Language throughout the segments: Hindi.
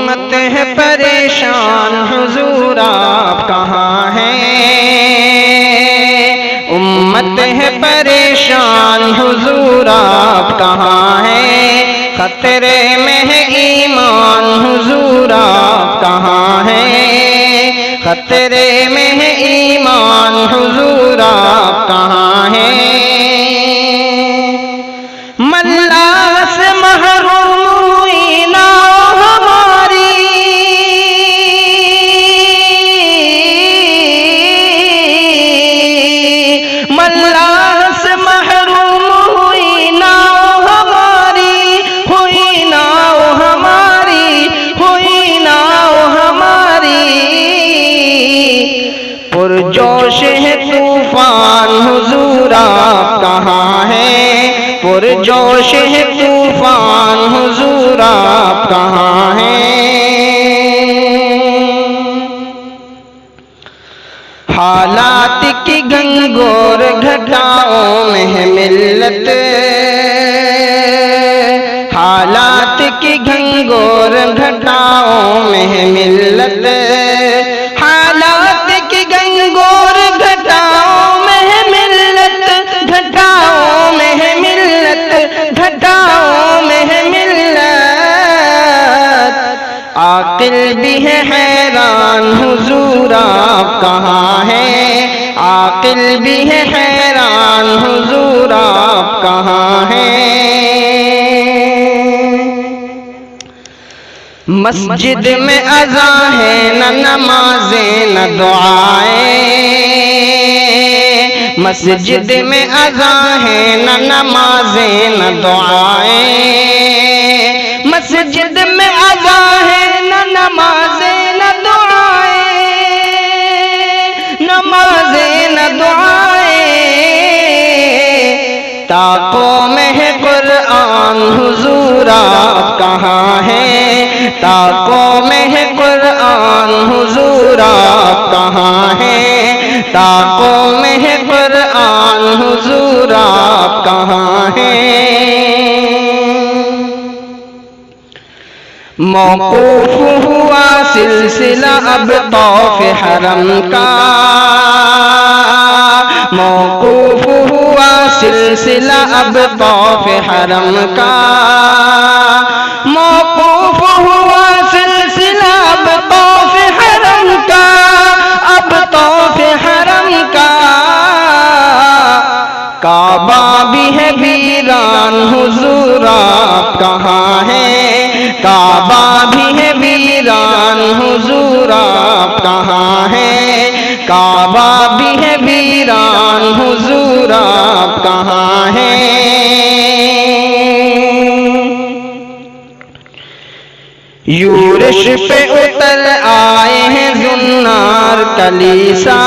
उम्मत है परेशान, हुजूर आप कहाँ हैं। उम्मत है परेशान, हुजूर आप कहाँ हैं। खतरे में है ईमान, हुजूर आप कहाँ हैं। खतरे में है ईमान, हुजूर आप कहाँ हैं। मल्ला से महरूम हुई ना हमारी, मल्ला से महरूम हुई ना हमारी, हुई ना हमारी, हुई ना हमारी। पुरजोश है तूफान, हुजूर आप कहाँ हैं। पुरजोश है तूफान, हुजूर आप कहाँ हैं। हालात की गंगोर घटाओं में है मिल्लत, हालात की घंगोर घटाओं में है मिल्लत। हालात की गंगोर घटाओं में है मिल्लत, घटाओं में है मिल्लत, घटाओं में है मिल्लत। आकिल भी है हैरान, हुजूर आप कहाँ हैं। आकिल भी है हैरान, हुजूर आप कहाँ हैं। मस्जिद में अज़ा है न नमाज़ें न दुआएं, मस्जिद में अज़ा है न नमाज़ें न दुआएं। मस्जिद में अज़ा है न नमाज़ें न दुआएं, नमाज़ें न दुआएं। ताकों में है कुरान, हुजूर आप कहाँ हैं। ताकों में है कुरान, हुजूर आप कहाँ हैं। ताकों में है कुरान, हुजूर आप कहाँ हैं। मौकूफ हुआ सिलसिला अब तौफ हरम का, मौकूफ हुआ सिलसिला अब तौफ हरम का। मौकूफ हुआ सिलसिला अब तौफ हरम का, अब तौफ हरम का। काबा भी है वीरान, हुजूर आप कहाँ हैं। काबा भी है वीरान, हुजूर आप कहाँ हैं। काबा भी है वीरान, हुजूर आप कहाँ हैं। यूरिश पे उतर आए हैं जुन्नार कलीसा,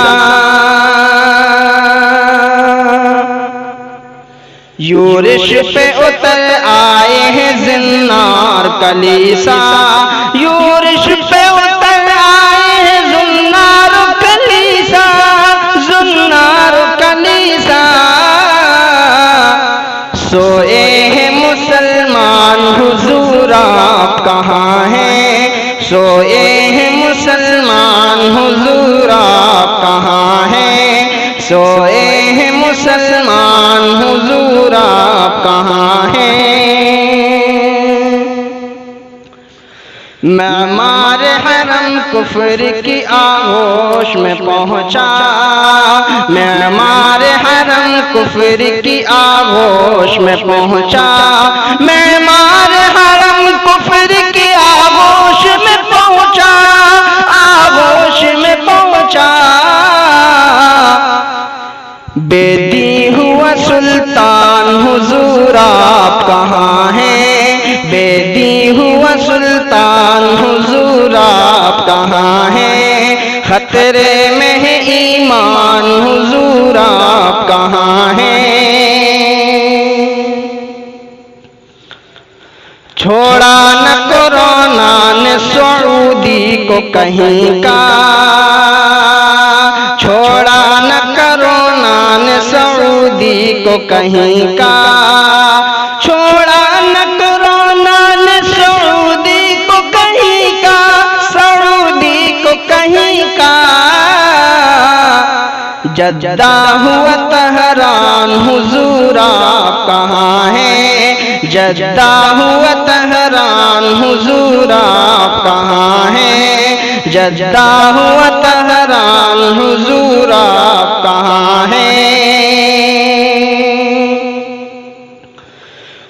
यूरिश पे उतर आए हैं जुन्नार कलीसा। यूरिश पे उतर आए हैं जुन्नार कलीसा, जुन्नार कलीसा। सोए हैं मुसलमान, हुजूर आप कहाँ हैं। सोए हैं मुसलमान, हुजूर आप कहाँ हैं। सोए हैं मुसलमान, हुजूर आप कहाँ हैं। मेमार हरम कुफ्र की आगोश में पहुँचा, मेमार हरम कुफ्र की आगोश में पहुँचा। मेमार हरम कुफ्र की आगोश में पहुँचा, आगोश में पहुँचा। बेदी हुआ सुल्तान, हुजूर आप कहाँ हैं। बेदी हुआ सुल्तान, हुजूर आप कहाँ हैं। खतरे में है ईमान, हुजूर आप कहाँ हैं। छोड़ा न कोरोना ने सऊदी को कहीं का, छोड़ा न कोरोना ने सऊदी को कहीं का। छोड़ा न कोरोना ने सऊदी को कहीं का, जद्दा हुआ तहरान हुजूर आप कहाँ हैं, जद्दा हुआ तहरान हुजूर आप कहाँ हैं, जद्दा हुआ तहरान हुजूर आप कहाँ हैं।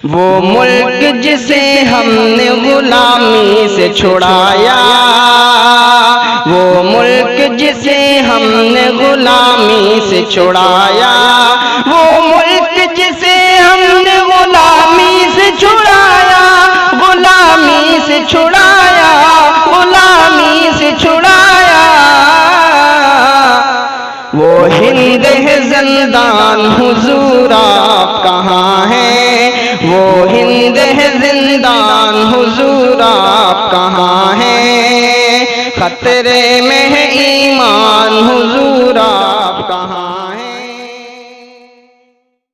वो मुल्क जिसे हमने गुलामी से छुड़ाया, वो मुल्क जिसे हमने गुलामी से छुड़ाया, वो मुल्क जिसे हमने गुलामी से छुड़ाया, गुलामी से छुड़ाया, गुलामी से छुड़ाया, वो हिंद है जिंदान हुजूर आप कहाँ हैं, वो हिंद है जिंदान हुजूर आप कहाँ हैं। खतरे में है ईमान